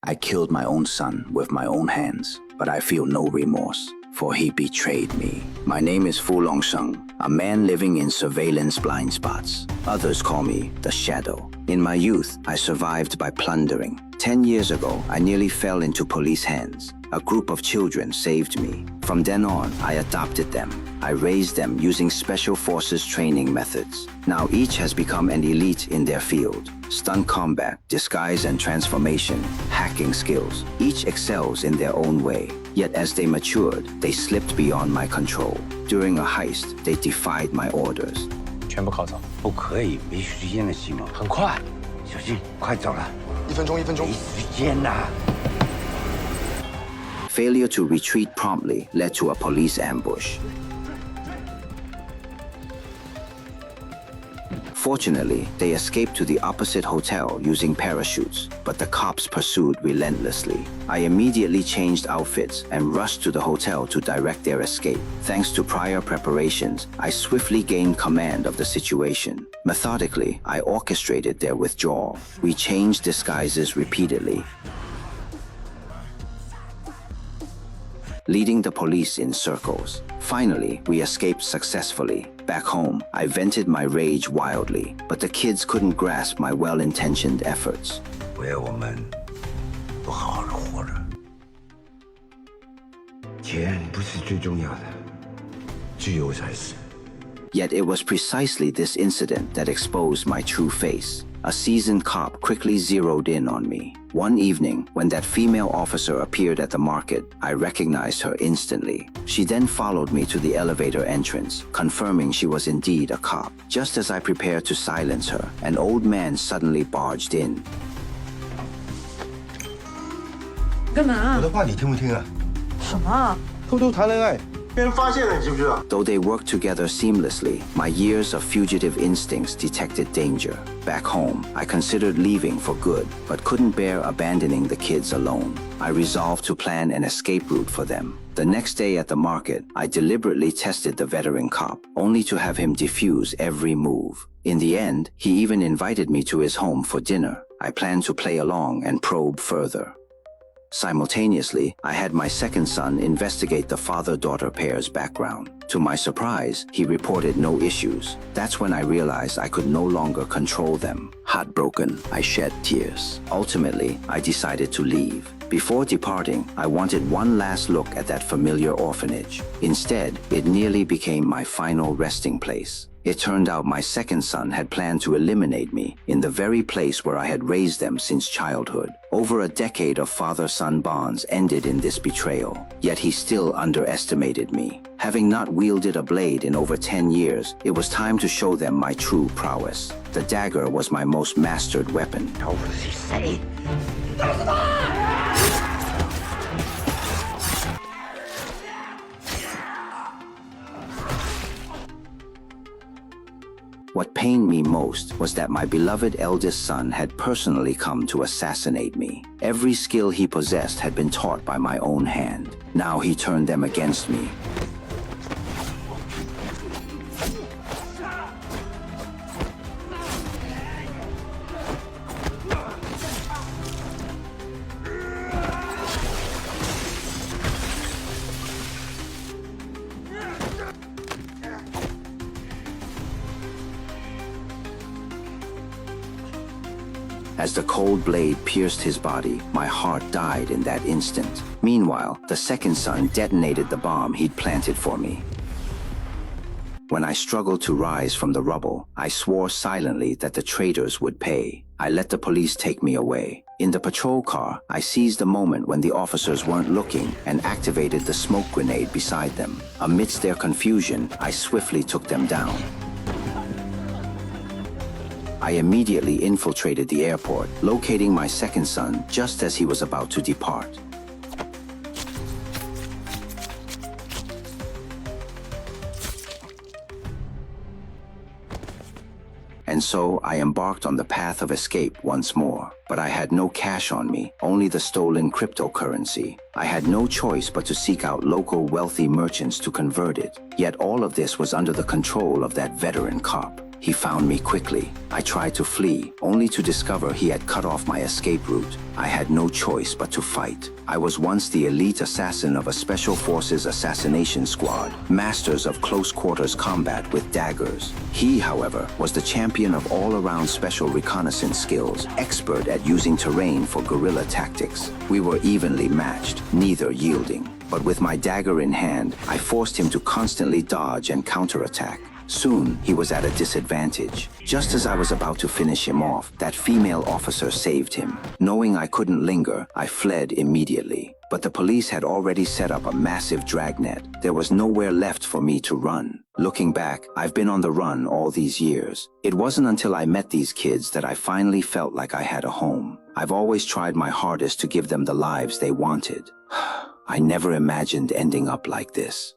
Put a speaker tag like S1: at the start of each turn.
S1: I killed my own son with my own hands, but I feel no remorse, for he betrayed me. My name is Fu Longsheng, a man living in surveillance blind spots. Others call me the Shadow. In my youth, I survived by plundering. 10 years ago, I nearly fell into police hands. A group of children saved me. From then on, I adopted them. I raised them using special forces training methods. Now each has become an elite in their field. Stunt combat, disguise and transformation, hacking skills. Each excels in their own way. Yet as they matured, they slipped beyond my control. During a heist, they defied my orders.
S2: 全部铐走。
S3: 不可以，没时间了，西蒙。
S2: 很快，
S3: 小心，快走了。
S4: 1分钟，1分钟。
S3: 没时间呐。
S1: Failure to retreat promptly led to a police ambush. Fortunately, they escaped to the opposite hotel using parachutes, but the cops pursued relentlessly. I immediately changed outfits and rushed to the hotel to direct their escape. Thanks to prior preparations, I swiftly gained command of the situation. Methodically, I orchestrated their withdrawal. We changed disguises repeatedly, leading the police in circles. Finally, we escaped successfully. Back home, I vented my rage wildly, but the kids couldn't grasp my well-intentioned efforts.
S3: 为了我们都好好的活着，钱不是最重要的，自由才是。
S1: Yet it was precisely this incident that exposed my true face. A seasoned cop quickly zeroed in on me. One evening, when that female officer appeared at the market, I recognized her instantly. She then followed me to the elevator entrance, confirming she was indeed a cop. Just as I prepared to silence her, an old man suddenly barged in.
S5: 干嘛？
S4: 我的话你听不听啊？
S5: 什么？
S4: 偷偷谈恋爱，被人发现了，你知不知道？
S1: Though they worked together seamlessly, my years of fugitive instincts detected danger. Back home, I considered leaving for good, but couldn't bear abandoning the kids alone. I resolved to plan an escape route for them. The next day at the market, I deliberately tested the veteran cop, only to have him defuse every move. In the end, he even invited me to his home for dinner. I planned to play along and probe further. Simultaneously, I had my second son investigate the father-daughter pair's background. To my surprise, he reported no issues. That's when I realized I could no longer control them. Heartbroken, I shed tears. Ultimately, I decided to leave. Before departing, I wanted one last look at that familiar orphanage. Instead, it nearly became my final resting place. It turned out my second son had planned to eliminate me in the very place where I had raised them since childhood. Over a decade of father-son bonds ended in this betrayal, yet he still underestimated me. Having not wielded a blade in over 10 years, it was time to show them my true prowess. The dagger was my most mastered weapon.
S3: 老虎是谁？
S1: What pained me most was that my beloved eldest son had personally come to assassinate me. Every skill he possessed had been taught by my own hand. Now he turned them against me. As the cold blade pierced his body, my heart died in that instant. Meanwhile, the second son detonated the bomb he'd planted for me. When I struggled to rise from the rubble, I swore silently that the traitors would pay. I let the police take me away. In the patrol car, I seized the moment when the officers weren't looking and activated the smoke grenade beside them. Amidst their confusion, I swiftly took them down. I immediately infiltrated the airport, locating my second son just as he was about to depart. And so I embarked on the path of escape once more. But I had no cash on me, only the stolen cryptocurrency. I had no choice but to seek out local wealthy merchants to convert it. Yet all of this was under the control of that veteran cop. He found me quickly. I tried to flee, only to discover he had cut off my escape route. I had no choice but to fight. I was once the elite assassin of a Special Forces assassination squad, masters of close quarters combat with daggers. He, however, was the champion of all-around special reconnaissance skills, expert at using terrain for guerrilla tactics. We were evenly matched, neither yielding. But with my dagger in hand, I forced him to constantly dodge and counterattack. Soon, he was at a disadvantage. Just as I was about to finish him off, that female officer saved him. Knowing I couldn't linger, I fled immediately. But the police had already set up a massive dragnet. There was nowhere left for me to run. Looking back, I've been on the run all these years. It wasn't until I met these kids that I finally felt like I had a home. I've always tried my hardest to give them the lives they wanted. I never imagined ending up like this.